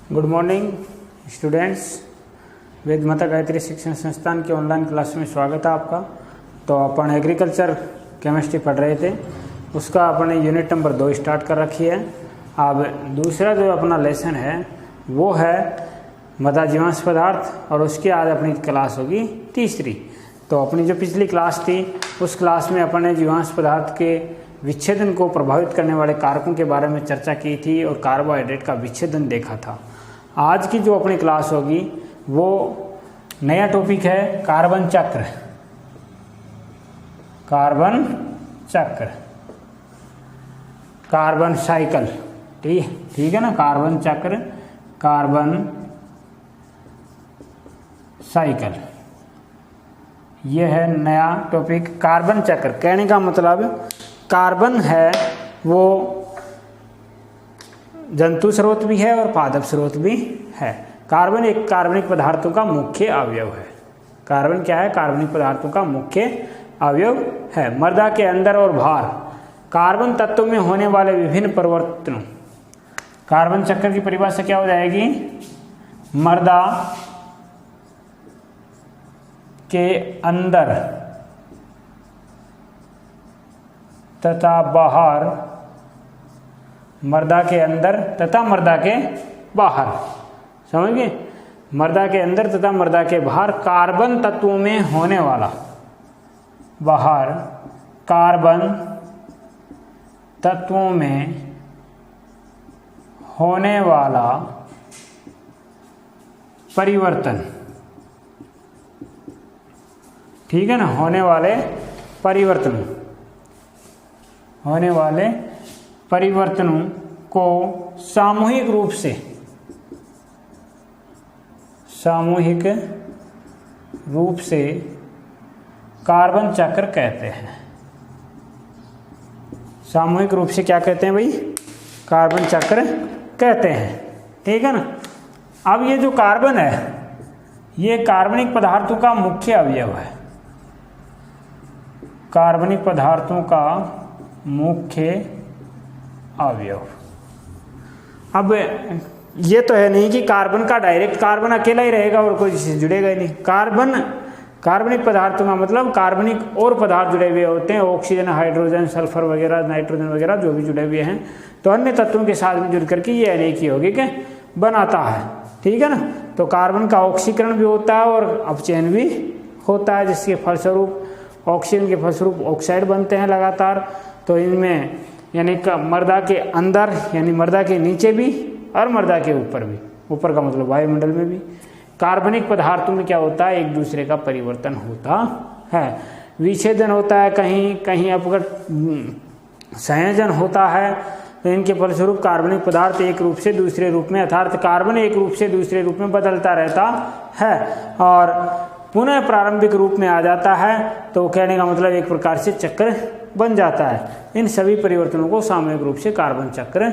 Good morning students. वेद माता गायत्री शिक्षण संस्थान के ऑनलाइन क्लास में स्वागत है आपका। तो अपन एग्रीकल्चर केमिस्ट्री पढ़ रहे थे, उसका अपने यूनिट नंबर 2 स्टार्ट कर रखी है। अब दूसरा जो अपना लेसन है वो है मृदा जीवांश पदार्थ, और उसकी आज अपनी क्लास होगी तीसरी। तो अपनी जो पिछली क्लास थी उस क्लास में अपन ने जीवांश पदार्थ के विच्छेदन को प्रभावित करने वाले कारकों के बारे में चर्चा की थी और कार्बोहाइड्रेट का विच्छेदन देखा था। आज की जो अपनी क्लास होगी वो नया टॉपिक है कार्बन चक्र। कार्बन चक्र, कार्बन साइकिल, ठीक है ना। कार्बन चक्र, कार्बन साइकिल, यह है नया टॉपिक कार्बन चक्र। कहने का मतलब कार्बन है वो जंतु स्रोत भी है और पादप स्रोत भी है। कार्बन एक कार्बनिक पदार्थों का मुख्य अवयव है। कार्बन क्या है? कार्बनिक पदार्थों का मुख्य अवयव है। मृदा के अंदर और बाहर कार्बन तत्वों में होने वाले विभिन्न परिवर्तनों, कार्बन चक्र की परिभाषा क्या हो जाएगी? मृदा के अंदर तथा बाहर, मृदा के अंदर तथा मृदा के बाहर, समझ गए? मृदा के अंदर तथा मृदा के बाहर कार्बन तत्वों में होने वाला, बाहर कार्बन तत्वों में होने वाला परिवर्तन, ठीक है ना। होने वाले परिवर्तनों को सामूहिक रूप से कार्बन चक्र कहते हैं। सामूहिक रूप से क्या कहते हैं भाई? कार्बन चक्र कहते हैं, ठीक है ना। अब ये जो कार्बन है ये कार्बनिक पदार्थों का मुख्य अवयव है। कार्बनिक पदार्थों का मुख्य अवयव। अब ये तो है नहीं कि कार्बन का डायरेक्ट कार्बन अकेला ही रहेगा और कोई इससे जुड़ेगा ही नहीं। कार्बनिक पदार्थों का मतलब कार्बनिक और पदार्थ जुड़े हुए होते हैं, ऑक्सीजन, हाइड्रोजन, सल्फर वगैरह, नाइट्रोजन वगैरह जो भी जुड़े हुए हैं, तो अन्य तत्वों के साथ में जुड़ करके ये अनेक यौगिक बनाता है, ठीक है ना। तो कार्बन का ऑक्सीकरण भी होता है और अपचयन भी होता है, जिसके फलस्वरूप ऑक्सीजन के फलस्वरूप ऑक्साइड बनते हैं लगातार। तो इनमें यानी मृदा के अंदर यानी मृदा के नीचे भी और मृदा के ऊपर भी, ऊपर का मतलब वायुमंडल में भी कार्बनिक पदार्थों में क्या होता है? एक दूसरे का परिवर्तन होता है, विच्छेदन होता है, कहीं कहीं अपघट संयोजन होता है। तो इनके फलस्वरूप कार्बनिक पदार्थ एक रूप से दूसरे रूप में, अर्थात कार्बन एक रूप से दूसरे रूप में बदलता रहता है और पुनः प्रारंभिक रूप में आ जाता है। तो कहने का मतलब एक प्रकार से चक्र बन जाता है। इन सभी परिवर्तनों को सामूहिक रूप से कार्बन चक्र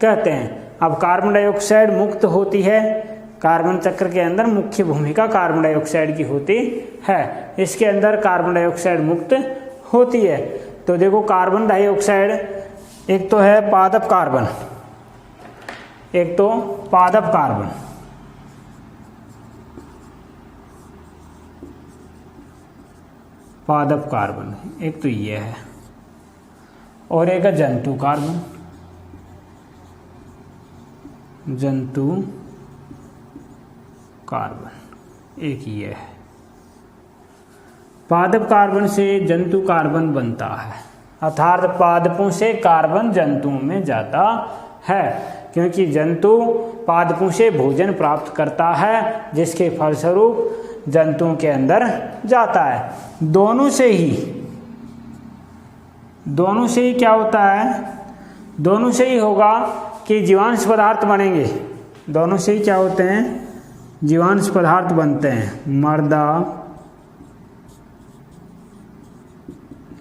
कहते हैं। अब कार्बन डाइऑक्साइड मुक्त होती है। कार्बन चक्र के अंदर मुख्य भूमिका कार्बन डाइऑक्साइड की होती है। इसके अंदर कार्बन डाइऑक्साइड मुक्त होती है। तो देखो कार्बन डाइऑक्साइड एक तो है पादप कार्बन, एक तो पादप कार्बन, पादप कार्बन एक तो ये है, और एक है जंतु कार्बन, जंतु कार्बन एक ये है। पादप कार्बन से जंतु कार्बन बनता है, अर्थात पादपों से कार्बन जंतुओं में जाता है, क्योंकि जंतु पादपों से भोजन प्राप्त करता है, जिसके फलस्वरूप जंतुओं के अंदर जाता है। दोनों से ही क्या होता है? दोनों से ही होगा कि जीवांश पदार्थ बनेंगे। दोनों से ही क्या होते हैं? जीवांश पदार्थ बनते हैं। मृदा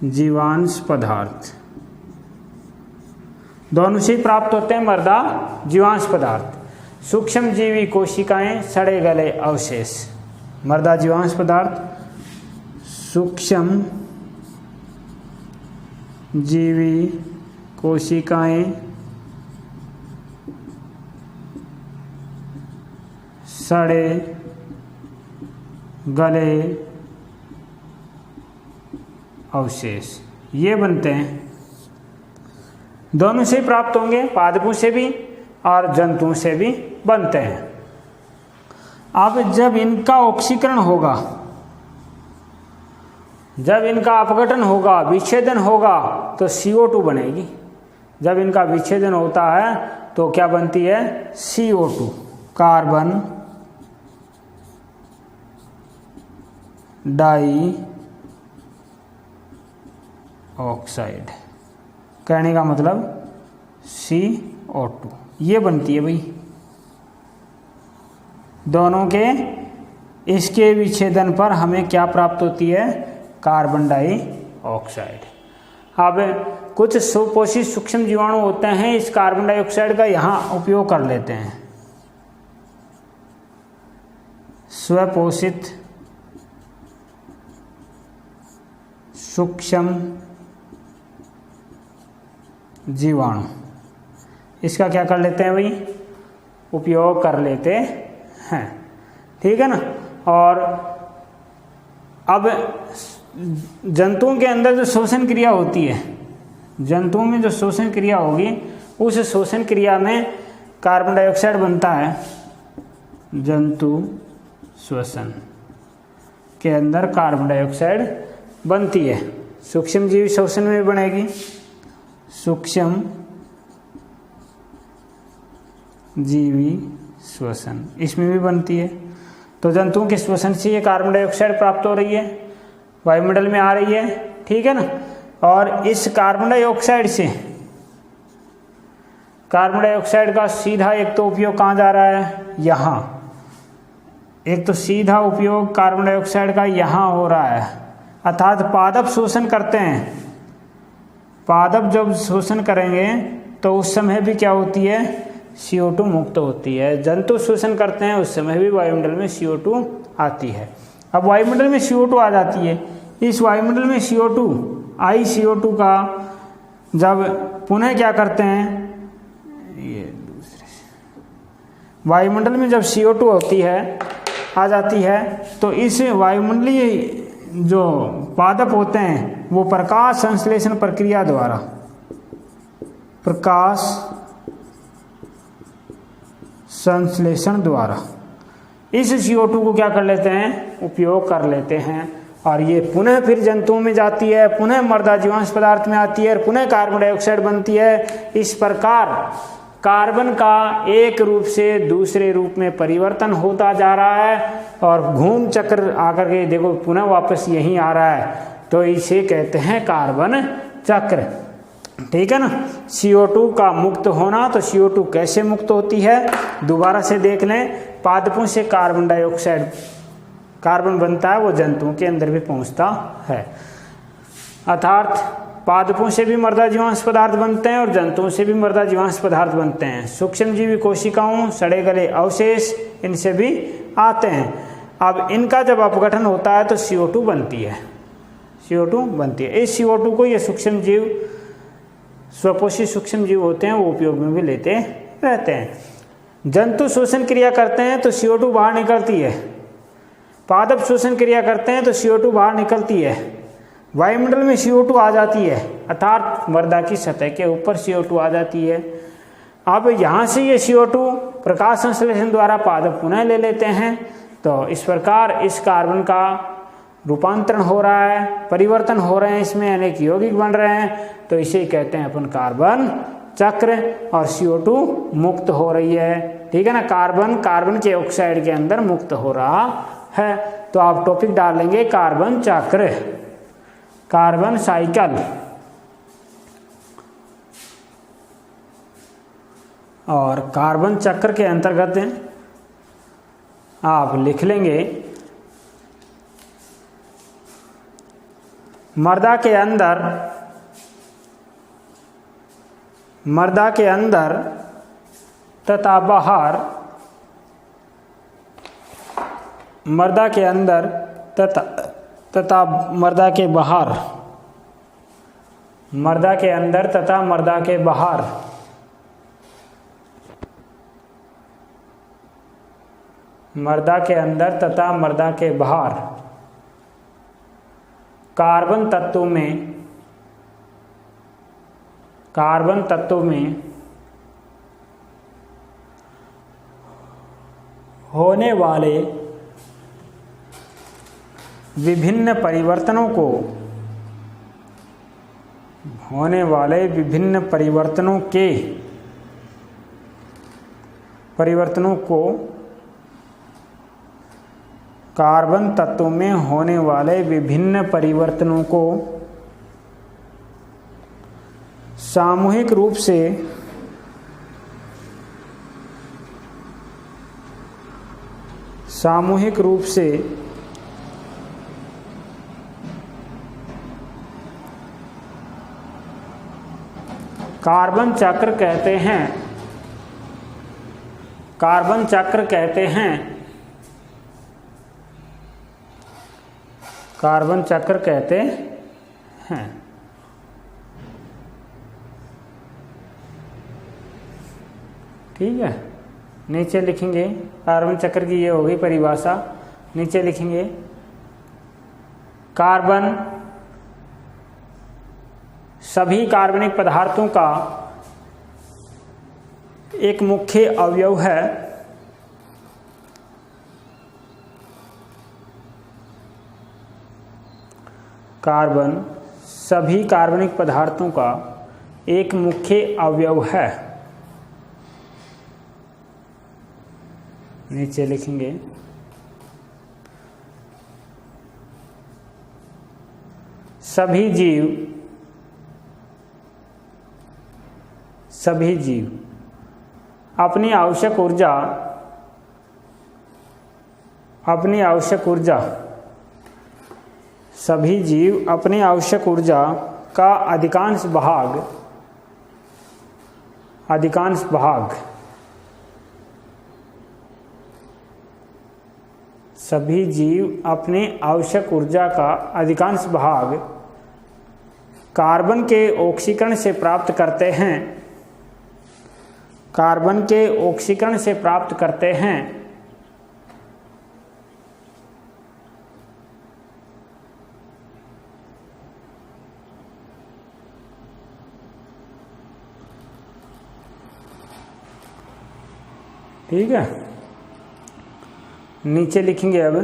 जीवांश पदार्थ दोनों से ही प्राप्त होते हैं। मृदा जीवांश पदार्थ, सूक्ष्म जीवी कोशिकाएं, सड़े गले अवशेष। मृदा जीवांश पदार्थ, सूक्ष्म जीवी कोशिकाएं, सड़े गले अवशेष, ये बनते हैं। दोनों से प्राप्त होंगे, पादपों से भी और जंतुओं से भी बनते हैं। अब जब इनका ऑक्सीकरण होगा, जब इनका अपघटन होगा, विच्छेदन होगा, तो CO2 बनेगी। जब इनका विच्छेदन होता है तो क्या बनती है? CO2, carbon die oxide. कहने का मतलब CO2 ये बनती है भाई। दोनों के इसके विच्छेदन पर हमें क्या प्राप्त होती है? Carbon dioxide. अब कुछ सुपोषित सूक्ष्म जीवाणु होते हैं, इस कार्बन डाइऑक्साइड का यहाँ उपयोग कर लेते हैं। स्वपोषित सूक्ष्म जीवाणु, इसका क्या कर लेते हैं भाई? उपयोग कर लेते हैं, ठीक है ना। और अब जंतुओं के अंदर जो शोषण क्रिया होती है, जंतुओं में जो शोषण क्रिया होगी, उस शोषण क्रिया में कार्बन डाइऑक्साइड बनता है। जंतु श्वसन के अंदर कार्बन डाइऑक्साइड बनती है। सूक्ष्म जीवी श्वसन में भी बनेगी, सूक्ष्म जीवी श्वसन इसमें भी बनती है। तो जंतुओं के श्वसन से ये कार्बन डाइऑक्साइड प्राप्त हो रही है, वायुमंडल में आ रही है, ठीक है ना। और इस कार्बन डाइऑक्साइड से, कार्बन डाइऑक्साइड का सीधा एक तो उपयोग कहाँ जा रहा है? यहाँ। एक तो सीधा उपयोग कार्बन डाइऑक्साइड का यहाँ हो रहा है, अर्थात पादप शोषण करते हैं। पादप जब शोषण करेंगे तो उस समय भी क्या होती है? CO2 मुक्त होती है। जंतु शोषण करते हैं उस समय भी वायुमंडल में CO2 आती है। अब वायुमंडल में CO2 आ जाती है, इस वायुमंडल में CO2 का जब पुनः क्या करते हैं, ये दूसरे वायुमंडल में जब CO2 होती है, आ जाती है, तो इस वायुमंडलीय जो पादप होते हैं वो प्रकाश संश्लेषण प्रक्रिया द्वारा, प्रकाश संश्लेषण द्वारा इस CO2 को क्या कर लेते हैं? उपयोग कर लेते हैं। और ये पुनः फिर जंतुओं में जाती है, पुनः मृदा जीवांश पदार्थ में आती है और पुनः कार्बन डाइऑक्साइड बनती है। इस प्रकार कार्बन का एक रूप से दूसरे रूप में परिवर्तन होता जा रहा है और घूम चक्र आकर के देखो पुनः वापस यहीं आ रहा है, तो इसे कहते हैं कार्बन चक्र, ठीक है ना। CO2 का मुक्त होना, तो CO2 कैसे मुक्त होती है दोबारा से देख लें। पादपों से कार्बन डाइऑक्साइड, कार्बन बनता है, वो जंतुओं के अंदर भी पहुंचता है। अर्थात पादपों से भी मृदा जीवांश पदार्थ बनते हैं और जंतुओं से भी मृदा जीवांश पदार्थ बनते हैं। सूक्ष्मजीवी कोशिकाओं, सड़े गले अवशेष इनसे भी आते हैं। अब इनका जब अपघटन होता है तो CO2 बनती है, CO2 बनती है। इस CO2 को ये सूक्ष्म जीव, स्वपोषी सूक्ष्म जीव होते हैं, वो उपयोग में भी लेते रहते हैं। जंतु शोषण क्रिया करते हैं तो CO2 बाहर निकलती है, पादप शोषण क्रिया करते हैं तो CO2 बाहर निकलती है, वायुमंडल में CO2 आ जाती है, अर्थात मृदा की सतह के ऊपर CO2 आ जाती है। अब यहाँ से ये CO2 प्रकाश संश्लेषण द्वारा पादप पुनः ले लेते हैं। तो इस प्रकार इस कार्बन का रूपांतरण हो रहा है, परिवर्तन हो रहे हैं, इसमें अनेक यौगिक बन रहे हैं, तो इसे कहते हैं अपन कार्बन चक्र। और CO2 मुक्त हो रही है, ठीक है ना। कार्बन के ऑक्साइड के अंदर मुक्त हो रहा है। तो आप टॉपिक डाल लेंगे कार्बन चक्र, कार्बन साइकिल। और कार्बन चक्र के अंतर्गत आप लिख लेंगे मृदा के अंदर तथा बाहर, मृदा के अंदर तथा मृदा के बाहर, मृदा के अंदर तथा मृदा के बाहर मृदा के अंदर तथा मृदा के बाहर कार्बन तत्वों में होने वाले विभिन्न परिवर्तनों को कार्बन तत्वों में होने वाले विभिन्न परिवर्तनों को सामूहिक रूप से कार्बन चक्र कहते हैं। कार्बन चक्र कहते हैं। ठीक है, नीचे लिखेंगे कार्बन चक्र की, ये होगी परिभाषा। नीचे लिखेंगे कार्बन सभी कार्बनिक पदार्थों का एक मुख्य अवयव है। कार्बन सभी कार्बनिक पदार्थों का एक मुख्य अवयव है। नीचे लिखेंगे सभी जीव अपनी आवश्यक ऊर्जा का अधिकांश भाग सभी जीव अपनी आवश्यक ऊर्जा का अधिकांश भाग कार्बन के ऑक्सीकरण से प्राप्त करते हैं। ठीक है, नीचे लिखेंगे अब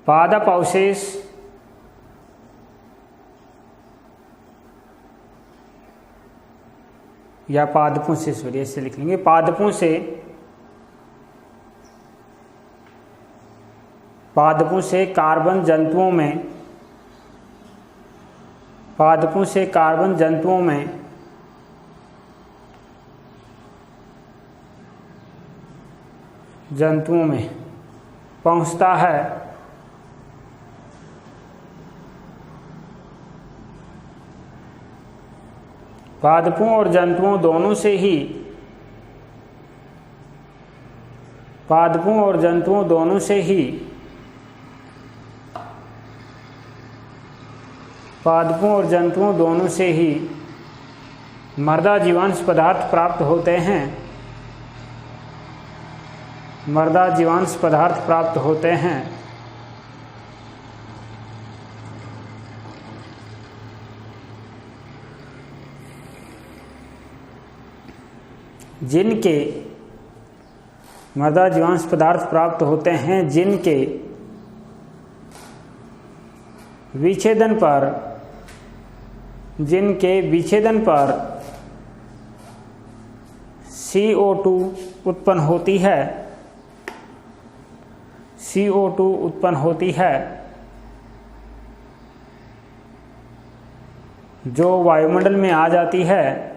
पादप अवशेष या पादपों से, सॉरी ऐसे लिख लेंगे, पादपों से कार्बन जंतुओं में पहुंचता है। पादपों और जंतुओं दोनों से ही मृदा जीवांश पदार्थ प्राप्त होते हैं। जिनके मृदा जीवांश पदार्थ प्राप्त होते हैं जिनके विच्छेदन पर CO2 उत्पन्न होती है जो वायुमंडल में आ जाती है।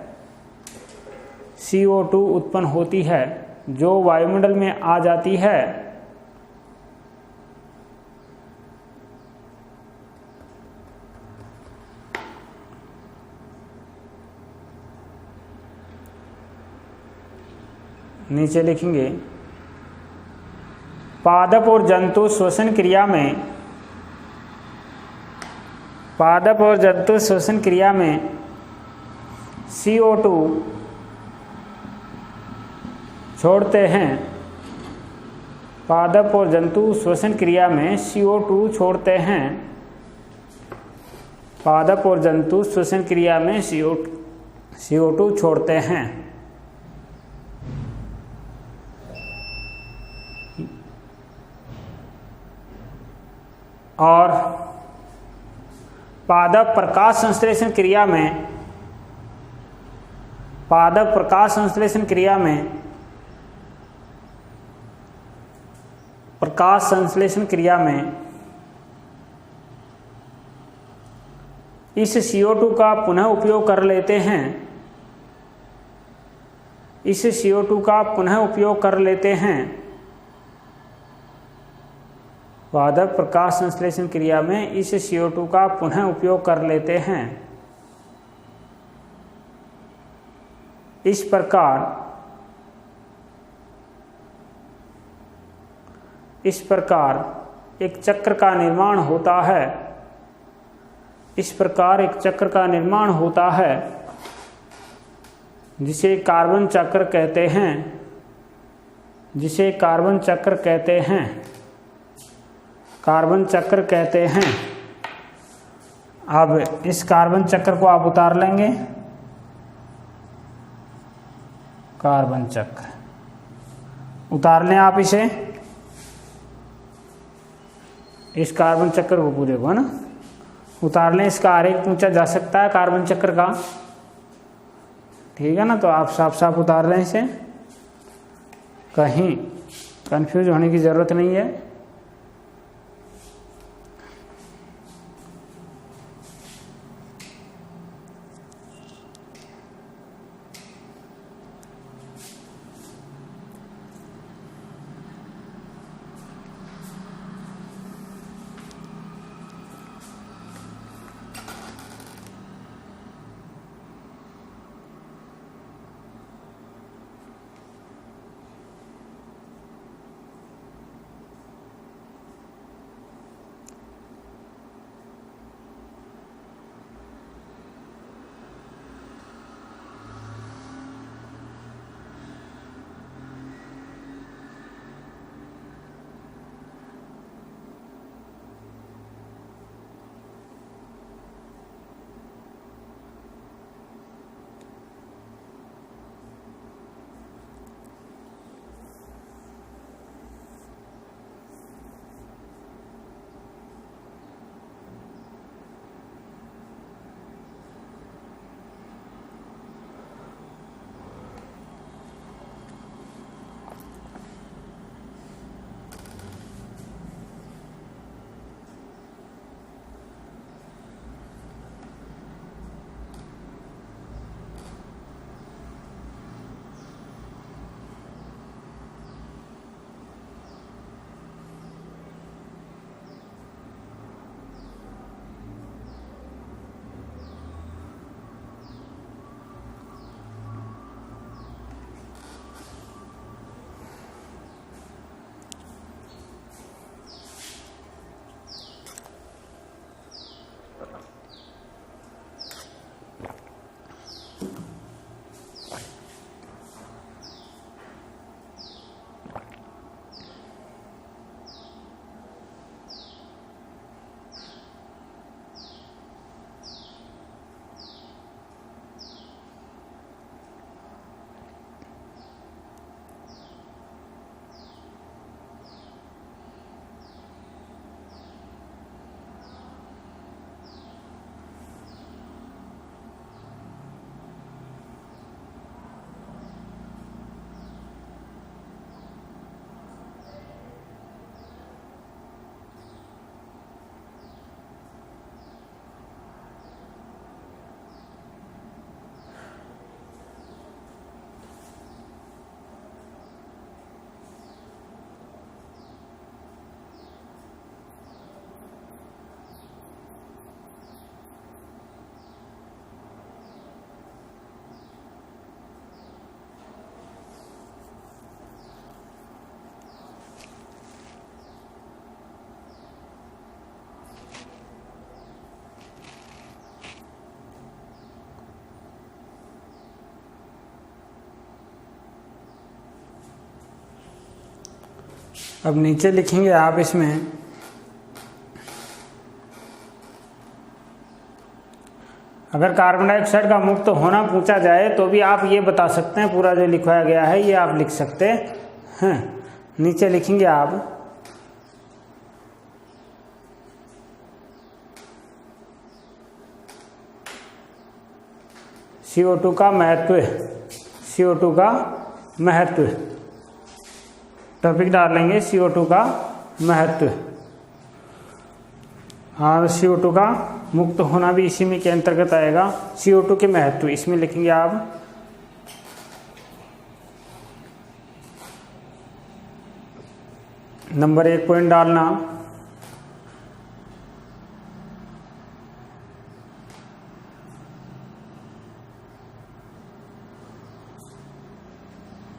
CO2 उत्पन्न होती है जो वायुमंडल में आ जाती है। नीचे लिखेंगे पादप और जंतु श्वसन क्रिया में, पादप और जंतु श्वसन क्रिया में CO2 छोड़ते हैं, पादप और जंतु श्वसन क्रिया में CO2 छोड़ते हैं, पादप और जंतु श्वसन क्रिया में CO2 छोड़ते हैं। और पादप प्रकाश संश्लेषण क्रिया में, पादप प्रकाश संश्लेषण क्रिया में, प्रकाश संश्लेषण क्रिया में इस CO2 का पुनः उपयोग कर लेते हैं, इस CO2 का पुनः उपयोग कर लेते हैं। पादप प्रकाश संश्लेषण क्रिया में इस CO2 का पुनः उपयोग कर लेते हैं। इस प्रकार एक चक्र का निर्माण होता है, इस प्रकार एक चक्र का निर्माण होता है जिसे कार्बन चक्र कहते हैं, जिसे कार्बन चक्र कहते हैं, कार्बन चक्र कहते हैं। अब इस कार्बन चक्र को आप उतार लेंगे, कार्बन चक्र उतार लें आप इसे, इस कार्बन चक्र को पूरे को ना उतार लें। इसका आरेख पूछा जा सकता है कार्बन चक्र का, ठीक है ना। तो आप साफ साफ उतार लें इसे, कहीं कंफ्यूज होने की ज़रूरत नहीं है। अब नीचे लिखेंगे आप इसमें अगर कार्बन डाइऑक्साइड का मुक्त होना पूछा जाए तो भी आप ये बता सकते हैं, पूरा जो लिखवाया गया है ये आप लिख सकते हैं। नीचे लिखेंगे आप CO2 का महत्व, CO2 का महत्व, टॉपिक डाल लेंगे CO2 का महत्व। और CO2 का मुक्त होना भी इसी में के अंतर्गत आएगा। CO2 के महत्व इसमें लिखेंगे आप नंबर 1 पॉइंट डालना।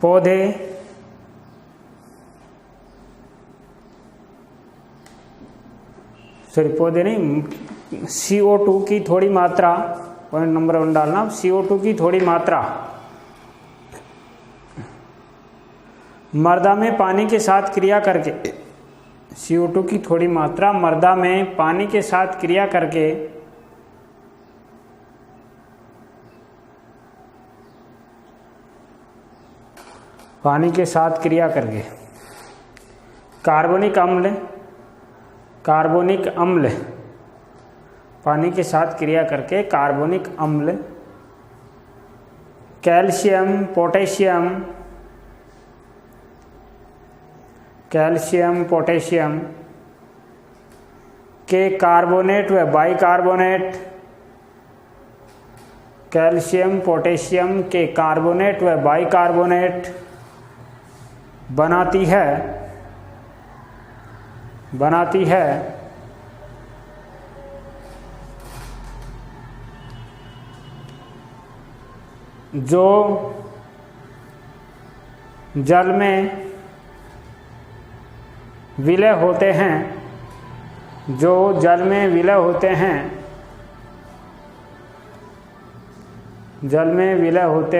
पौधे पौधे नहीं, CO2 की थोड़ी मात्रा, पॉइंट नंबर 1 डालना, CO2 की थोड़ी मात्रा मृदा में पानी के साथ क्रिया करके, CO2 की थोड़ी मात्रा मृदा में पानी के साथ क्रिया करके कार्बनिक अम्ल पानी के साथ क्रिया करके कार्बनिक अम्ल, कैल्शियम पोटेशियम के कार्बोनेट व बाइकार्बोनेट, कैल्शियम पोटेशियम के कार्बोनेट व बाइकार्बोनेट बनाती है जो जल में विलय होते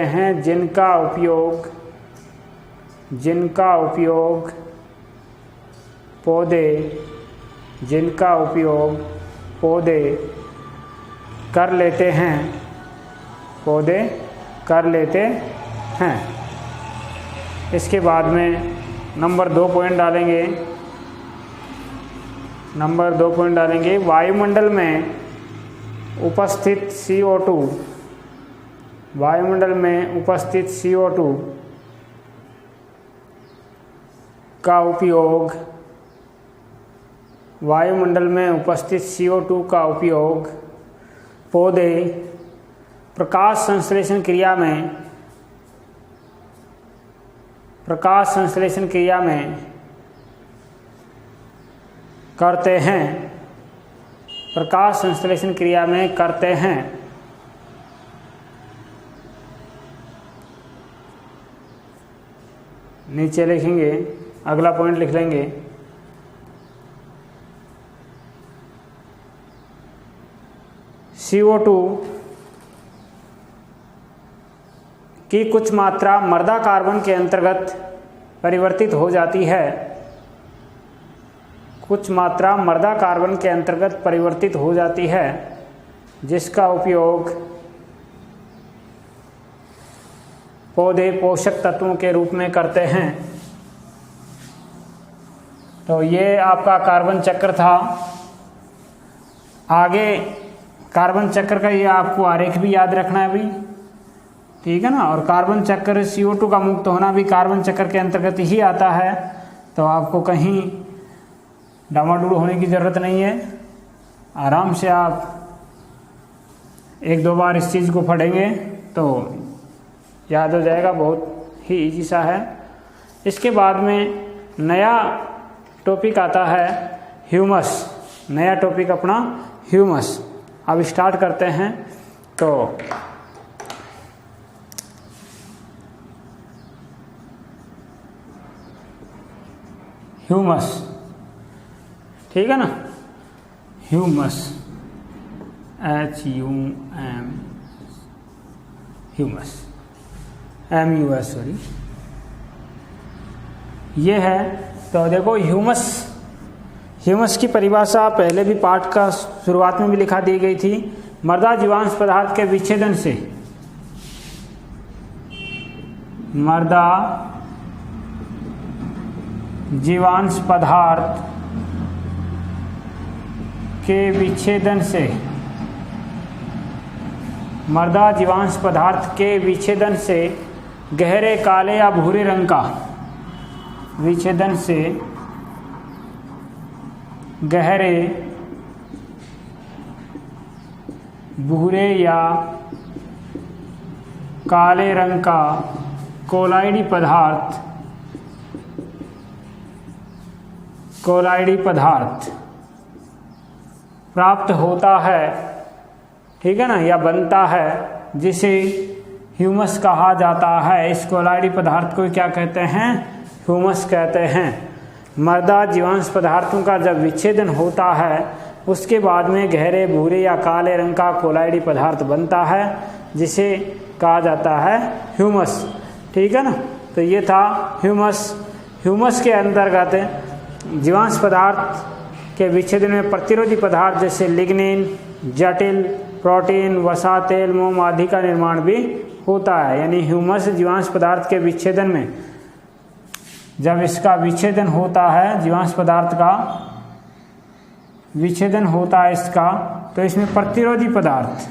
हैं, जिनका उपयोग पौधे कर लेते हैं। इसके बाद में नंबर 2 पॉइंट डालेंगे। वायुमंडल में उपस्थित CO2 का उपयोग पौधे प्रकाश संश्लेषण क्रिया में करते हैं। नीचे लिखेंगे, अगला पॉइंट लिख लेंगे, CO2 की कुछ मात्रा मृदा कार्बन के अंतर्गत परिवर्तित हो जाती है, जिसका उपयोग पौधे पोषक तत्वों के रूप में करते हैं। तो ये आपका कार्बन चक्र था। आगे कार्बन चक्र का ये आपको आरेख भी याद रखना है अभी, ठीक है ना। और कार्बन चक्र CO2 का मुक्त होना भी कार्बन चक्र के अंतर्गत ही आता है, तो आपको कहीं डामाडोल होने की ज़रूरत नहीं है। आराम से आप 1-2 बार इस चीज़ को पढ़ेंगे तो याद हो जाएगा, बहुत ही इजी सा है। इसके बाद में नया टॉपिक आता है ह्यूमस, नया टॉपिक अपना ह्यूमस। अब स्टार्ट करते हैं। तो ह्यूमस, ठीक है ना, ह्यूमस, ह्यूमस, MUS, ये है तो देखो ह्यूमस की परिभाषा पहले भी पाठ का शुरुआत में भी लिखा दी गई थी। मृदा जीवांश पदार्थ के विच्छेदन से, मृदा जीवांश पदार्थ के विच्छेदन से, मृदा जीवांश पदार्थ के विच्छेदन से गहरे काले या भूरे रंग का, विच्छेदन से गहरे भूरे या काले रंग का कोलाइडी पदार्थ प्राप्त होता है, ठीक है ना, या बनता है, जिसे ह्यूमस कहा जाता है। इस कोलाइडी पदार्थ को क्या कहते हैं? ह्यूमस कहते हैं। मृदा जीवांश पदार्थों का जब विच्छेदन होता है उसके बाद में गहरे भूरे या काले रंग का कोलाइडी पदार्थ बनता है, जिसे कहा जाता है ह्यूमस, ठीक है ना। तो ये था ह्यूमस के अंतर्गत जीवांश पदार्थ के विच्छेदन में प्रतिरोधी पदार्थ जैसे लिग्निन, जटिल प्रोटीन, वसा, तेल, मोम आदि का निर्माण भी होता है। यानी ह्यूमस जीवांश पदार्थ के विच्छेदन में, जब इसका विच्छेदन होता है, जीवांश पदार्थ का विच्छेदन होता है इसका, तो इसमें प्रतिरोधी पदार्थ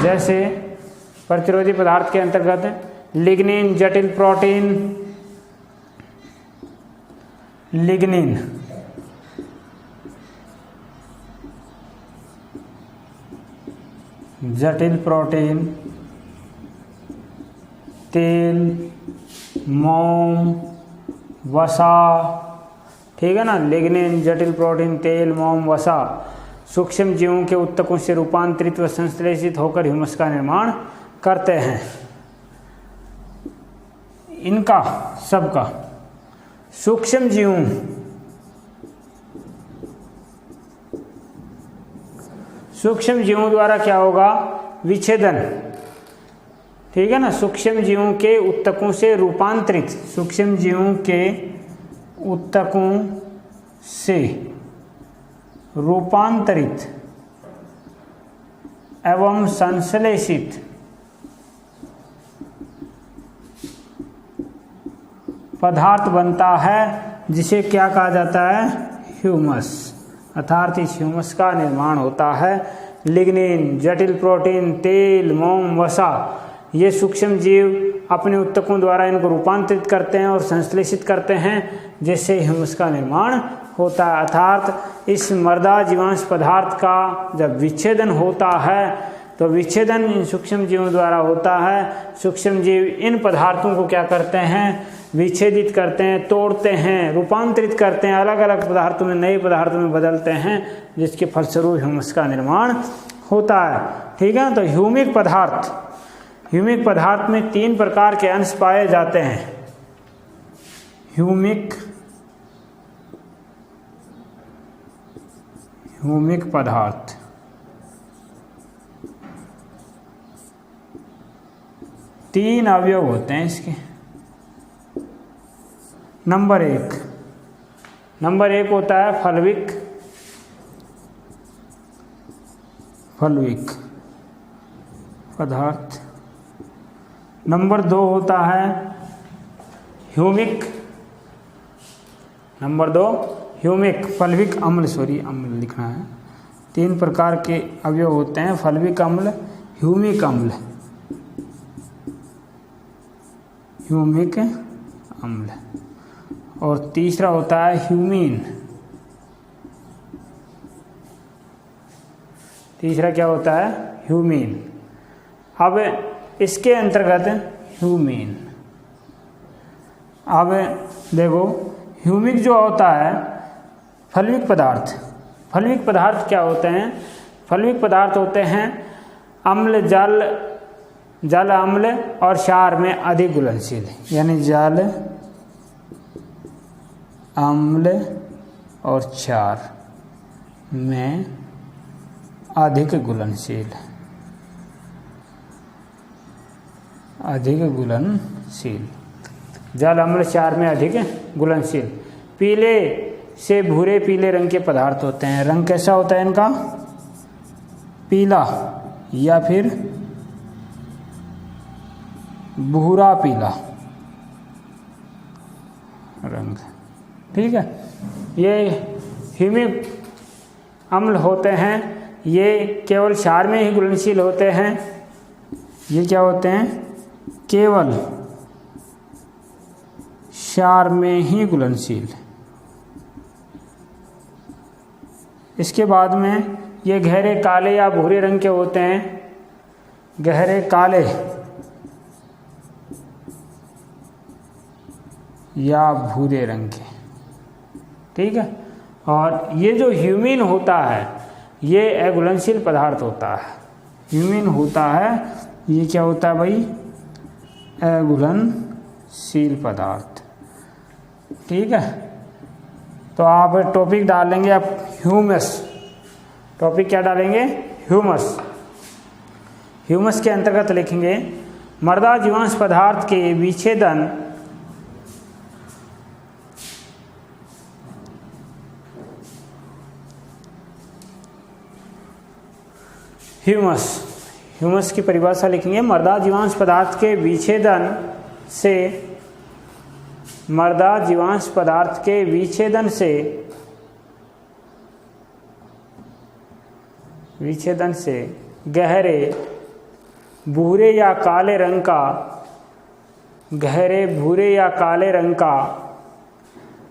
जैसे प्रतिरोधी पदार्थ के अंतर्गत लिग्निन, जटिल प्रोटीन, लिग्निन, जटिल प्रोटीन, तेल, मोम, वसा, ठीक है ना। लिग्निन, जटिल प्रोटीन, तेल, मोम, वसा सूक्ष्म जीवों के उत्तकों से रूपांतरित व संश्लेषित होकर ह्यूमस का निर्माण करते हैं। इनका सबका सूक्ष्म जीवों द्वारा क्या होगा? विच्छेदन, ठीक है ना। सूक्ष्म जीवों के उत्तकों से रूपांतरित, सूक्ष्म जीवों के उत्तकों से रूपांतरित एवं संश्लेषित पदार्थ बनता है, जिसे क्या कहा जाता है? ह्यूमस। अर्थात इस ह्यूमस का निर्माण होता है। लिग्निन, जटिल प्रोटीन, तेल, मोम, वसा, ये सूक्ष्म जीव अपने उत्तकों द्वारा इनको रूपांतरित करते हैं और संश्लेषित करते हैं, जिससे ह्यूमस का निर्माण होता है। अर्थात इस मृदा जीवांश पदार्थ का जब विच्छेदन होता है तो विच्छेदन इन सूक्ष्म जीवों द्वारा होता है। सूक्ष्म जीव इन पदार्थों को क्या करते हैं? विच्छेदित करते हैं, तोड़ते हैं, रूपांतरित करते हैं, अलग अलग पदार्थों में, नए पदार्थों में बदलते हैं, जिसके फलस्वरूप ह्यूमस का निर्माण होता है, ठीक है। तो ह्यूमिक पदार्थ में 3 प्रकार के अंश पाए जाते हैं। ह्यूमिक पदार्थ, तीन अवयव होते हैं इसके। नंबर एक होता है फलविक पदार्थ। नंबर 2 होता है ह्यूमिक। नंबर 2 ह्यूमिक, फलविक अम्ल, अम्ल लिखना है। 3 प्रकार के अवयव होते हैं, फलविक अम्ल, ह्यूमिक अम्ल, और तीसरा होता है ह्यूमीन। तीसरा क्या होता है? ह्यूमीन। अब इसके अंतर्गत ह्यूमीन, अब देखो ह्यूमिक जो होता है फलविक पदार्थ क्या होते हैं? फलविक पदार्थ होते हैं अम्ल, जल अम्ल और क्षार में अधिक घुलनशील, यानी जल, अम्ल और क्षार में अधिक घुलनशील। अधिक घुलनशील, जल अम्ल क्षार में अधिक घुलनशील। पीले से भूरे पीले रंग के पदार्थ होते हैं। रंग कैसा होता है इनका? पीला या फिर भूरा पीला रंग, ठीक है। ये ह्यूमिक अम्ल होते हैं, ये केवल क्षार में ही घुलनशील होते हैं। ये क्या होते हैं? केवल क्षार में ही घुलनशील। इसके बाद में ये गहरे काले या भूरे रंग के होते हैं, गहरे काले या भूरे रंग के, ठीक है। और ये जो ह्यूमिन होता है ये अघुलनशील पदार्थ होता है। ह्यूमिन होता है, ये क्या होता है भाई? अघुलनशील पदार्थ, ठीक है। तो आप टॉपिक डालेंगे आप ह्यूमस। टॉपिक क्या डालेंगे? ह्यूमस। ह्यूमस के अंतर्गत लिखेंगे मृदा जीवांश पदार्थ के विच्छेदन ह्यूमस। ह्यूमस की परिभाषा लिखेंगे मृदा जीवांश पदार्थ के विच्छेदन से, मृदा जीवांश पदार्थ के विच्छेदन से गहरे भूरे या काले रंग का, गहरे भूरे या काले रंग का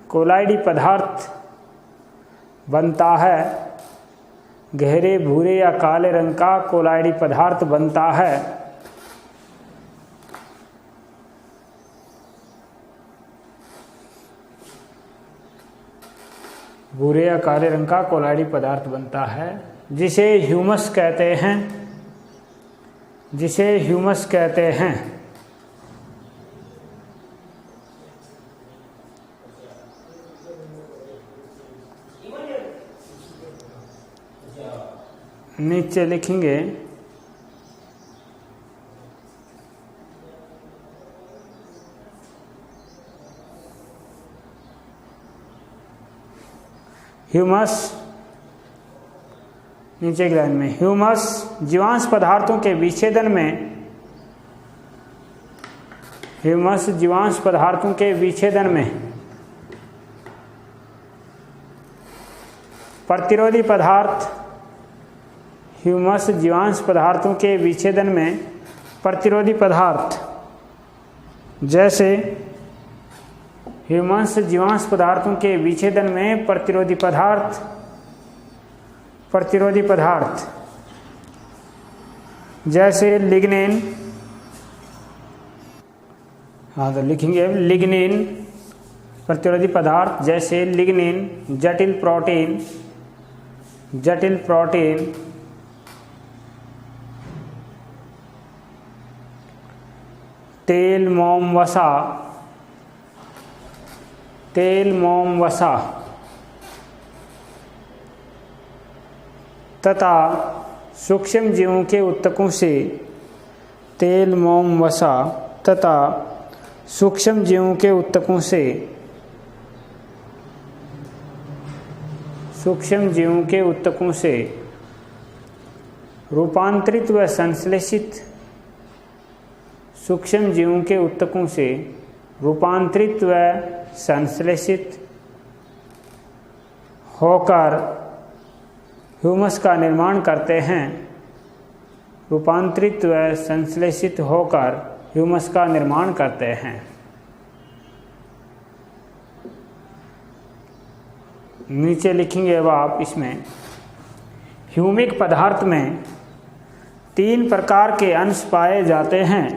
कोलाइडी पदार्थ बनता है। गहरे भूरे या काले रंग का कोलाइडी पदार्थ बनता है। भूरे या काले रंग का कोलाइडी पदार्थ बनता है, जिसे ह्यूमस कहते हैं, जिसे ह्यूमस कहते हैं। नीचे लिखेंगे ह्यूमस, नीचे की लाइन में ह्यूमस जीवांश पदार्थों के विच्छेदन में, ह्यूमस जीवांश पदार्थों के विच्छेदन में प्रतिरोधी पदार्थ, ह्यूमस जीवांश पदार्थों के विच्छेदन में प्रतिरोधी पदार्थ, जैसे ह्यूमस जीवांश पदार्थों के विच्छेदन में प्रतिरोधी पदार्थ, प्रतिरोधी पदार्थ जैसे लिग्निन, हाँ तो लिखेंगे लिग्निन, प्रतिरोधी पदार्थ जैसे लिग्निन, जटिल प्रोटीन, जटिल प्रोटीन, तेल मोम वसा, तेल मोम वसा तथा सूक्ष्म जीवों के उत्तकों से, तेल मोम वसा तथा सूक्ष्म जीवों के उत्तकों से, सूक्ष्म जीवों के उत्तकों से रूपांतरित व संश्लेषित, सूक्ष्म जीवों के उत्तकों से रूपांतरित व संश्लेषित होकर ह्यूमस का निर्माण करते हैं। रूपांतरित व संश्लेषित होकर ह्यूमस का निर्माण करते हैं। नीचे लिखेंगे अब आप इसमें ह्यूमिक पदार्थ में 3 प्रकार के अंश पाए जाते हैं।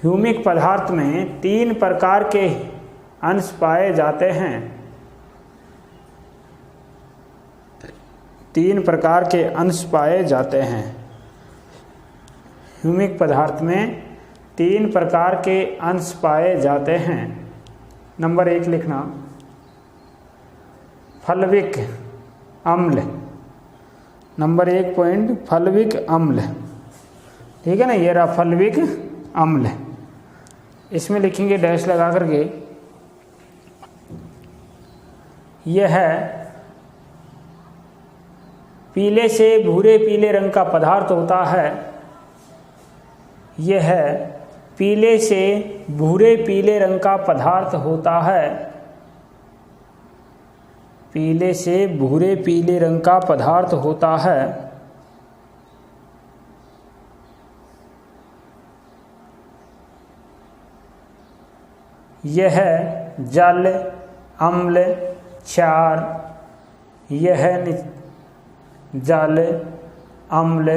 ह्यूमिक पदार्थ में 3 प्रकार के अंश पाए जाते हैं। 3 प्रकार के अंश पाए जाते हैं। ह्यूमिक पदार्थ में 3 प्रकार के अंश पाए जाते हैं। नंबर 1 लिखना फलविक अम्ल। नंबर 1 पॉइंट फलविक अम्ल ठीक है ना, ये रहा फल्विक अम्ल। इसमें लिखेंगे डैश लगा करके, यह है पीले से भूरे पीले रंग का पदार्थ होता है। यह है पीले से भूरे पीले रंग का पदार्थ होता है। पीले से भूरे पीले रंग का पदार्थ होता है। यह जल, अम्ल, क्षार, यह जल, अम्ल,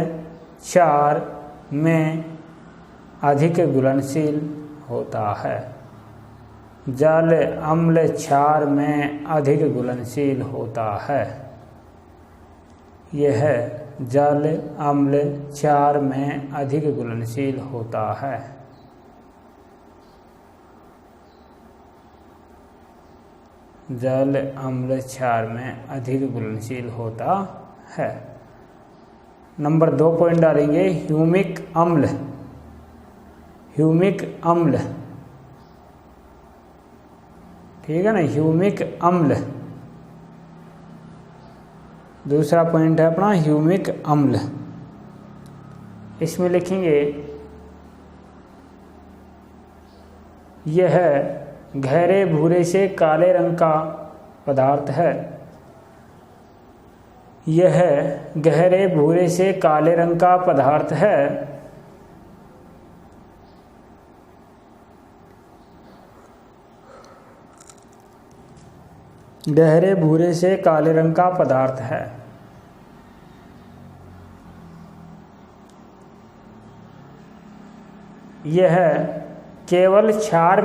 क्षार में अधिक घुलनशील होता है। जल, अम्ल, क्षार में अधिक घुलनशील होता है। यह जल, अम्ल, क्षार में अधिक घुलनशील होता है। जल, अम्ल, क्षार में अधिक घुलनशील होता है। नंबर 2 पॉइंट डालेंगे, ह्यूमिक अम्ल। ह्यूमिक अम्ल, ठीक है ना, ह्यूमिक अम्ल। दूसरा पॉइंट है अपना ह्यूमिक अम्ल। इसमें लिखेंगे यह गहरे भूरे से काले रंग का पदार्थ है। यह गहरे भूरे से काले रंग का पदार्थ है। गहरे भूरे से काले रंग का पदार्थ है। यह केवल क्षार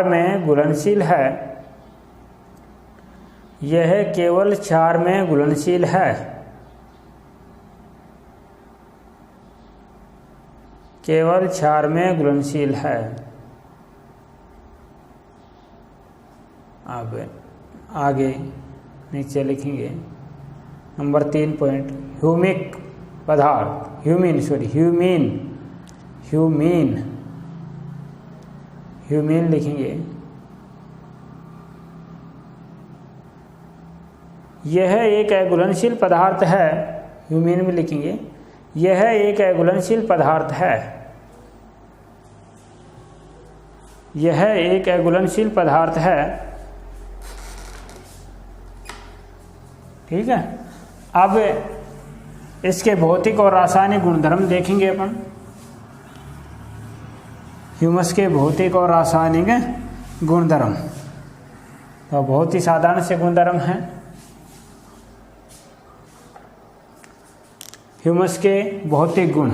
में घुलनशील है। यह केवल क्षार में घुलनशील है। केवल क्षार में घुलनशील है। अब आगे नीचे लिखेंगे नंबर 3 पॉइंट, ह्यूमिक पदार्थ, ह्यूमीन लिखेंगे। यह एक अघुलनशील पदार्थ है। ह्यूमीन में लिखेंगे यह एक अघुलनशील पदार्थ है। यह एक अघुलनशील पदार्थ है। ठीक है। अब इसके भौतिक और रासायनिक गुणधर्म देखेंगे अपन। ह्यूमस के भौतिक और रासायनिक गुणधर्म तो बहुत ही साधारण से गुणधर्म हैं। ह्यूमस के भौतिक गुण,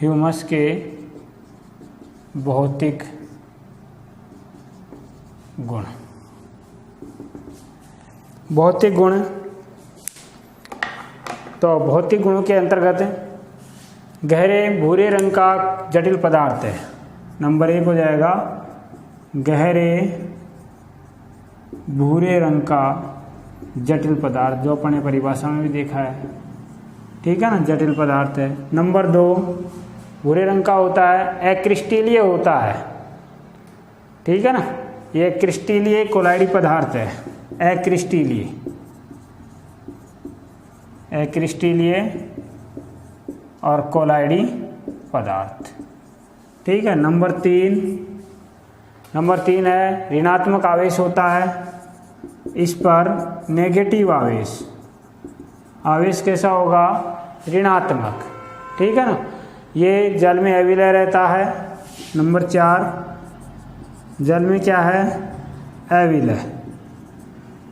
ह्यूमस के भौतिक गुण, भौतिक गुण तो भौतिक गुणों के अंतर्गत गहरे भूरे रंग का जटिल पदार्थ है। नंबर 1 हो जाएगा गहरे भूरे रंग का जटिल पदार्थ, जो अपने परिभाषा में भी देखा है। ठीक है ना, जटिल पदार्थ है। नंबर 2 भूरे रंग का होता है, अक्रिस्टलीय होता है। ठीक है ना, ये क्रिस्टलीय कोलाइडी पदार्थ है। अक्रिस्टलीय और कोलाइडी पदार्थ। ठीक है। नंबर 3 है ऋणात्मक आवेश होता है। इस पर नेगेटिव आवेश कैसा होगा? ऋणात्मक। ठीक है ना, ये जल में अविलय रहता है। नंबर 4 जल में क्या है? अविलय,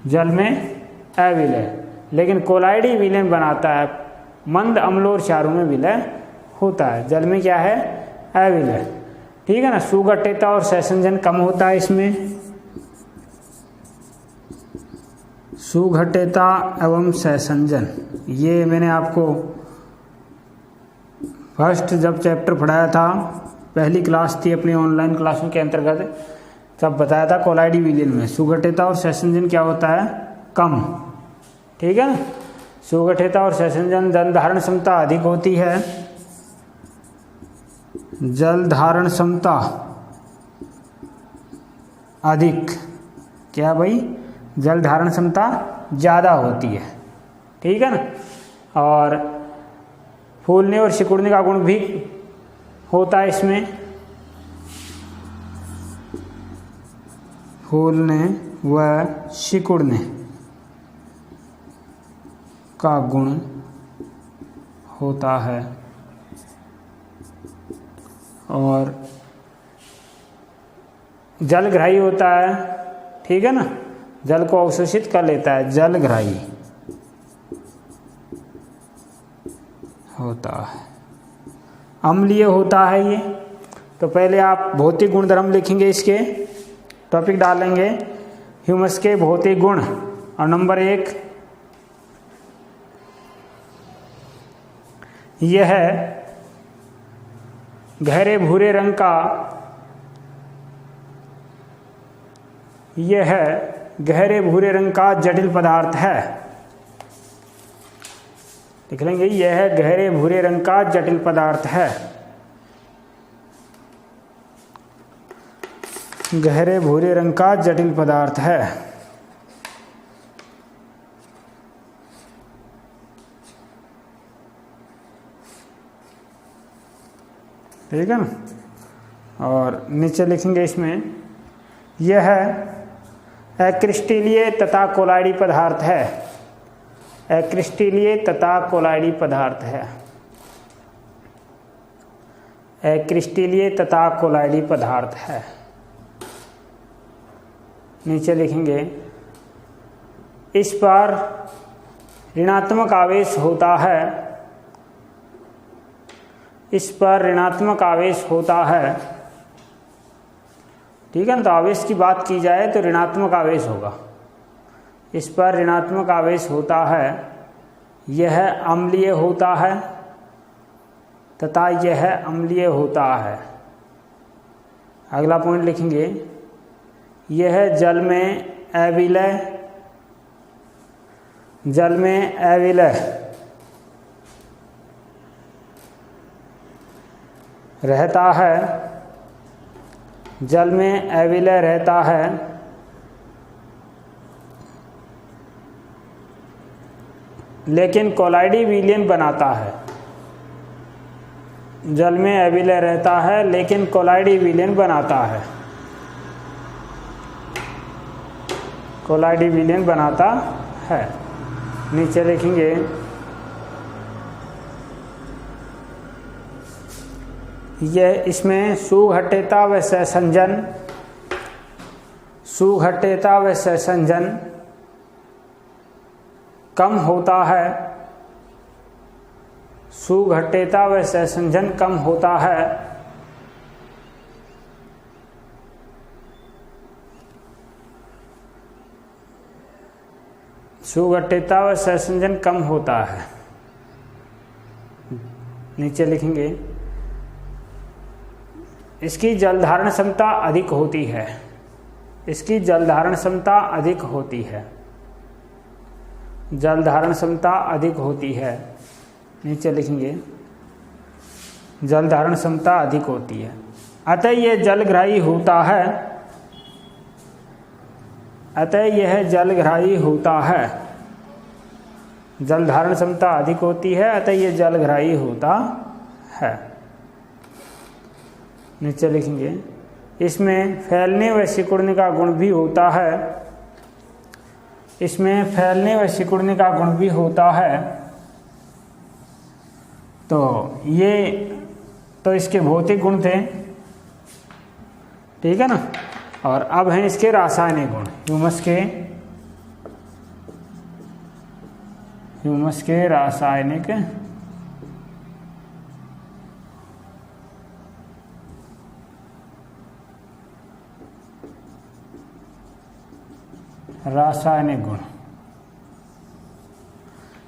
जल में अविलय, लेकिन कोलाइडी विलय बनाता है। मंद अम्ल और क्षारों में विलय होता है। जल में क्या है? अविलय। ठीक है ना, सुघट्यता और सहसंजन कम होता है इसमें। सुघट्यता एवं सहसंजन, ये मैंने आपको फर्स्ट जब चैप्टर पढ़ाया था, पहली क्लास थी अपनी ऑनलाइन क्लासों के अंतर्गत, तब बताया था कोलाइडी विलयन में सुगठिता और सहसंजन क्या होता है, कम। ठीक है ना, सुगठिता और सहसंजन जल धारण क्षमता अधिक होती है, जल धारण क्षमता अधिक, क्या भाई, जल धारण क्षमता ज़्यादा होती है। ठीक है ना, और फूलने और सिकुड़ने का गुण भी होता है इसमें, फूलने व सिकुड़ने का गुण होता है, और जलग्राही होता है। ठीक है ना, जल को अवशोषित कर लेता है, जलग्राही होता है। अम्लीय होता है ये। तो पहले आप भौतिक गुणधर्म लिखेंगे, इसके टॉपिक डालेंगे ह्यूमस के भौतिक गुण। और नंबर 1 यह है गहरे भूरे रंग का, यह है गहरे भूरे रंग का जटिल पदार्थ है। लिख लेंगे, यह है गहरे भूरे रंग का जटिल पदार्थ है, गहरे भूरे रंग का जटिल पदार्थ है। ठीक है ना, और नीचे लिखेंगे इसमें, यह अक्रिस्टलीय तथा कोलाइडी पदार्थ है, अक्रिस्टलीय तथा कोलाइडी पदार्थ है, अक्रिस्टलीय तथा कोलाइडी पदार्थ है। नीचे लिखेंगे, इस पर ऋणात्मक आवेश होता है, इस पर ऋणात्मक आवेश होता है। ठीक है ना, तो आवेश की बात की जाए तो ऋणात्मक आवेश होगा, इस पर ऋणात्मक आवेश होता है, यह अम्लीय होता है तथा यह अम्लीय होता है। अगला पॉइंट लिखेंगे, यह जल में अविलय, जल में अविलय रहता है, जल में अविलय रहता है, लेकिन कोलाइडी विलयन बनाता है, जल में अविलय रहता है लेकिन कोलाइडी विलयन बनाता है, कोलाइडी विलयन बनाता है। नीचे लिखेंगे, यह इसमें सुघट्यता व सहसंजन, सुघट्यता व सहसंजन कम होता है, सुघट्यता व सहसंजन कम होता है, सुघट्यता व सहसंजन कम होता है। नीचे लिखेंगे, इसकी जल धारण क्षमता अधिक होती है, इसकी जल धारण क्षमता अधिक होती है, जल धारण क्षमता अधिक होती है। नीचे लिखेंगे, जल धारण क्षमता अधिक होती है, अतः यह जलग्राही होता है, अतः यह जलग्राही होता है, जल धारण क्षमता अधिक होती है अतः यह जलग्राही होता है। नीचे लिखेंगे, इसमें फैलने व सिकुड़ने का गुण भी होता है, इसमें फैलने व सिकुड़ने का गुण भी होता है। तो ये तो इसके भौतिक गुण थे, ठीक है ना। और अब हैं इसके रासायनिक गुण, ह्यूमस के रासायनिक गुण।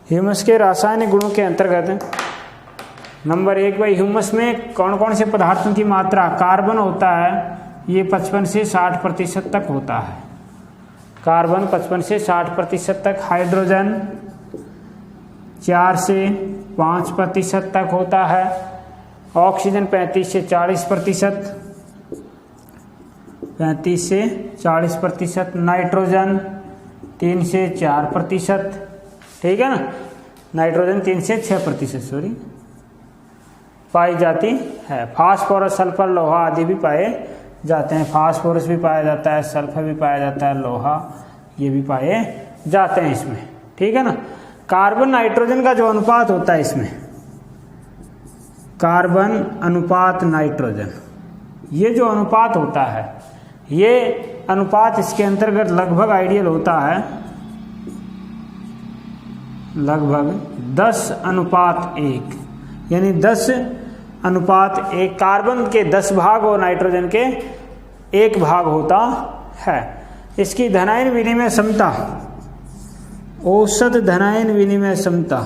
ह्यूमस के रासायनिक गुणों के अंतर्गत नंबर 1 भाई, ह्यूमस में कौन कौन से पदार्थों की मात्रा, कार्बन होता है, ये 55 से 60% तक होता है। कार्बन 55 से 60% तक, हाइड्रोजन 4 से 5% तक होता है, ऑक्सीजन 35 से 40%, 35 से 40%, नाइट्रोजन 3 से 4%, ठीक है ना, नाइट्रोजन 3 से 6% सॉरी पाई जाती है। फास्फोरस, सल्फर, लोहा आदि भी पाए जाते हैं। फास्फोरस भी पाया जाता है, सल्फर भी पाया जाता है, लोहा ये भी पाए जाते हैं इसमें, ठीक है ना। कार्बन नाइट्रोजन का जो अनुपात होता है इसमें, कार्बन अनुपात नाइट्रोजन, ये जो अनुपात होता है, ये अनुपात इसके अंतर्गत लगभग आइडियल होता है, लगभग 10:1, यानी 10:1। कार्बन के 10 भाग और नाइट्रोजन के 1 भाग होता है। इसकी धनायन विनिमय क्षमता, औसत धनायन विनिमय क्षमता,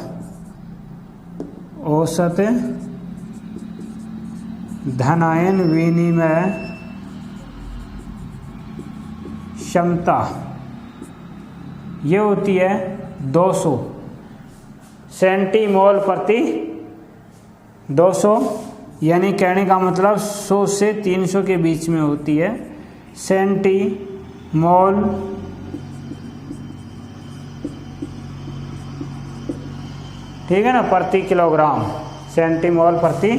औसत धनायन विनिमय क्षमता, ये होती है 200 सेंटीमोल प्रति 200, यानी कहने का मतलब 100 से 300 के बीच में होती है। सेंटीमोल ठीक है ना, प्रति किलोग्राम, सेंटीमोल प्रति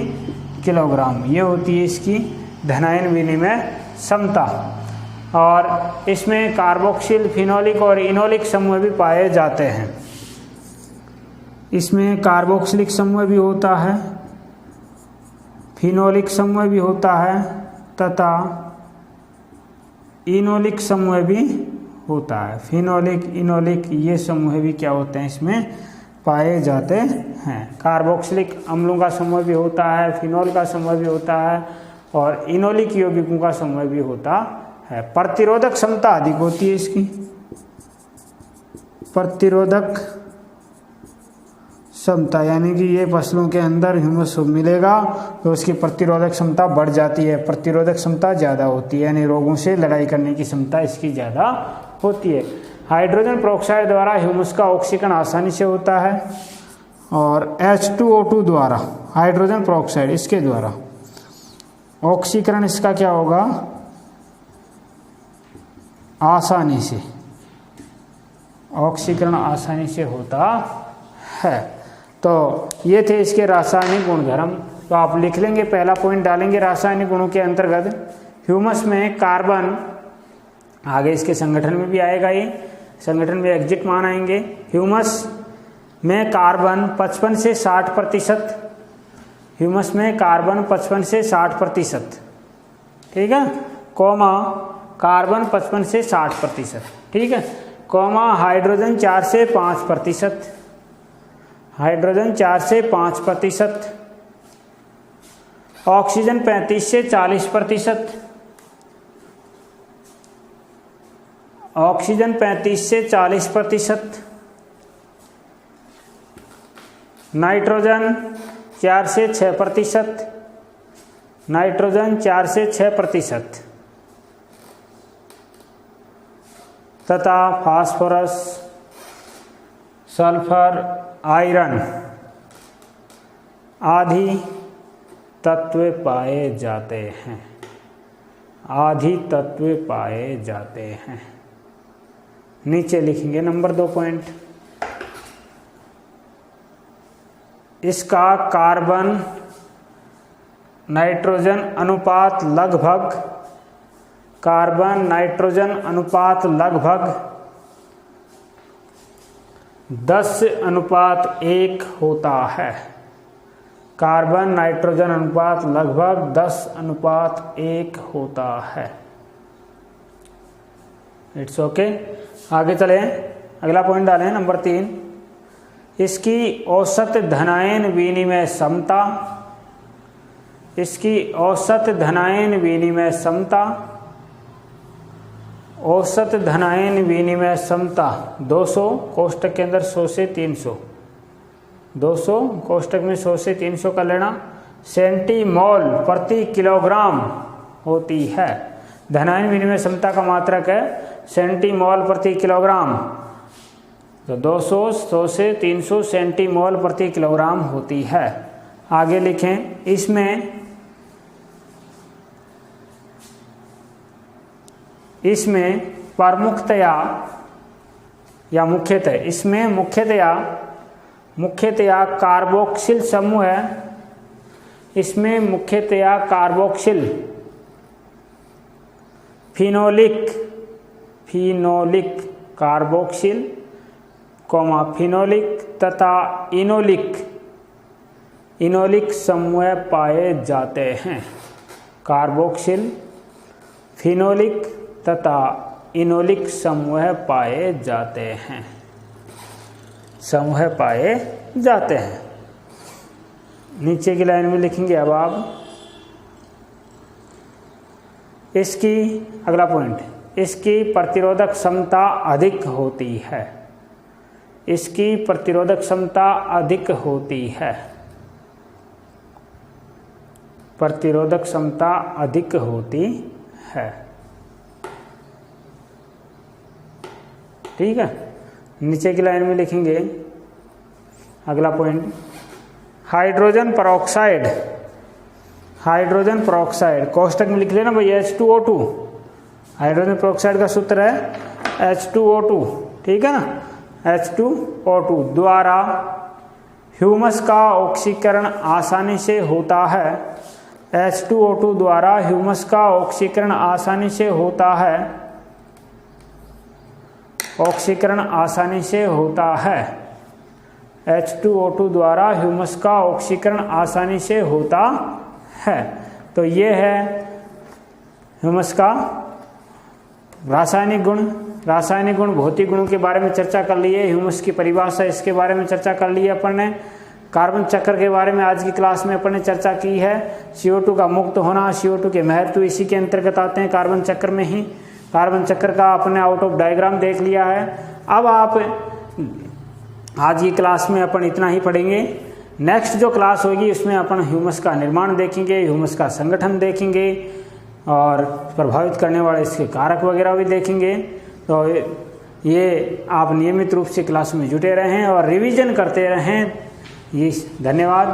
किलोग्राम, ये होती है इसकी धनायन विनिमय क्षमता। और इसमें कार्बोक्सिल, फिनोलिक और इनोलिक समूह भी पाए जाते हैं। इसमें कार्बोक्सिलिक समूह भी होता है, फिनोलिक समूह भी होता है तथा इनोलिक समूह भी होता है। फिनोलिक, इनोलिक ये समूह भी क्या होते हैं, इसमें पाए जाते हैं। कार्बोक्सिलिक अम्लों का समूह भी होता है, फिनोल का समूह भी होता है और इनोलिक यौगिकों का समूह भी होता है। प्रतिरोधक क्षमता अधिक होती है इसकी, प्रतिरोधक क्षमता, यानी कि ये फसलों के अंदर ह्यूमस मिलेगा तो उसकी प्रतिरोधक क्षमता बढ़ जाती है, प्रतिरोधक क्षमता ज़्यादा होती है, यानी रोगों से लड़ाई करने की क्षमता इसकी ज़्यादा होती है। हाइड्रोजन पेरोक्साइड द्वारा ह्यूमस का ऑक्सीकरण आसानी से होता है और H2O2 द्वारा, हाइड्रोजन पेरोक्साइड इसके द्वारा ऑक्सीकरण इसका क्या होगा, आसानी से, ऑक्सीकरण आसानी से होता है। तो ये थे इसके रासायनिक गुणधर्म। तो आप लिख लेंगे, पहला पॉइंट डालेंगे रासायनिक गुणों के अंतर्गत ह्यूमस में कार्बन, आगे इसके संगठन में भी आएगा, ये संगठन में एग्जिट मान आएंगे। ह्यूमस में कार्बन 55 से 60%, ह्यूमस में कार्बन 55 से 60%, ठीक है, कॉमा कार्बन 55 से 60%, ठीक है, कॉमा हाइड्रोजन 4 से 5%, हाइड्रोजन 4 से 5%, ऑक्सीजन 35 से 40%, ऑक्सीजन 35 से 40%, नाइट्रोजन 4 से 6%, नाइट्रोजन 4 से 6%, तथा फास्फोरस, सल्फर, आयरन आदि तत्व पाए जाते हैं, आदि तत्व पाए जाते हैं। नीचे लिखेंगे नंबर 2 पॉइंट, इसका कार्बन नाइट्रोजन अनुपात लगभग, कार्बन नाइट्रोजन अनुपात लगभग 10:1 होता है। कार्बन नाइट्रोजन अनुपात लगभग 10:1 होता है। It's okay. आगे चले, अगला पॉइंट डालें नंबर 3, इसकी औसत धनायन विनिमय क्षमता, इसकी औसत धनायन विनिमय क्षमता, औसत धनायन विनिमय क्षमता 200, कोष्टक के अंदर 100 से 300, 200 कोष्टक में 100 से 300 का लेना, सेंटीमोल प्रति किलोग्राम होती है। धनायन विनिमय क्षमता का मात्रक है सेंटीमोल प्रति किलोग्राम। तो 200 से 300 सेंटीमोल प्रति किलोग्राम होती है। आगे लिखें, इसमें प्रमुखतया या मुख्यतः, इसमें मुख्यतया कार्बोक्सिल समूह है। इसमें मुख्यतया कार्बोक्सिल, फिनोलिक कार्बोक्सिल, फिनोलिक तथा इनोलिक समूह पाए जाते हैं। कार्बोक्सिल, फिनोलिक तथा इनोलिक समूह पाए जाते हैं। नीचे की लाइन में लिखेंगे अब आप इसकी, अगला पॉइंट, इसकी प्रतिरोधक क्षमता अधिक होती है। इसकी प्रतिरोधक क्षमता अधिक होती है। प्रतिरोधक क्षमता अधिक होती है। ठीक है। नीचे की लाइन में लिखेंगे अगला पॉइंट, हाइड्रोजन पेरोक्साइड कोष्टक में लिख लेना भाई H2O2। हाइड्रोजन पेरोक्साइड का सूत्र है H2O2, ठीक है ना। H2O2 द्वारा ह्यूमस का ऑक्सीकरण आसानी से होता है। H2O2 द्वारा ह्यूमस का ऑक्सीकरण आसानी से होता है। H2O2 द्वारा ह्यूमस का ऑक्सीकरण आसानी से होता है। तो ये है ह्यूमस का रासायनिक गुण, भौतिक गुणों के बारे में चर्चा कर लिए। ह्यूमस की परिभाषा, इसके बारे में चर्चा कर ली अपन ने। कार्बन चक्र के बारे में आज की क्लास में अपन ने चर्चा की है। CO2 का मुक्त होना, CO2 के महत्व इसी के अंतर्गत आते हैं, कार्बन चक्र में ही। कार्बन चक्र का अपने आउट ऑफ डायग्राम देख लिया है। अब आप आज की क्लास में अपन इतना ही पढ़ेंगे। नेक्स्ट जो क्लास होगी उसमें अपन ह्यूमस का निर्माण देखेंगे, ह्यूमस का संगठन देखेंगे और प्रभावित करने वाले इसके कारक वगैरह भी देखेंगे। तो ये आप नियमित रूप से क्लास में जुटे रहें और रिवीजन करते रहें। ये धन्यवाद।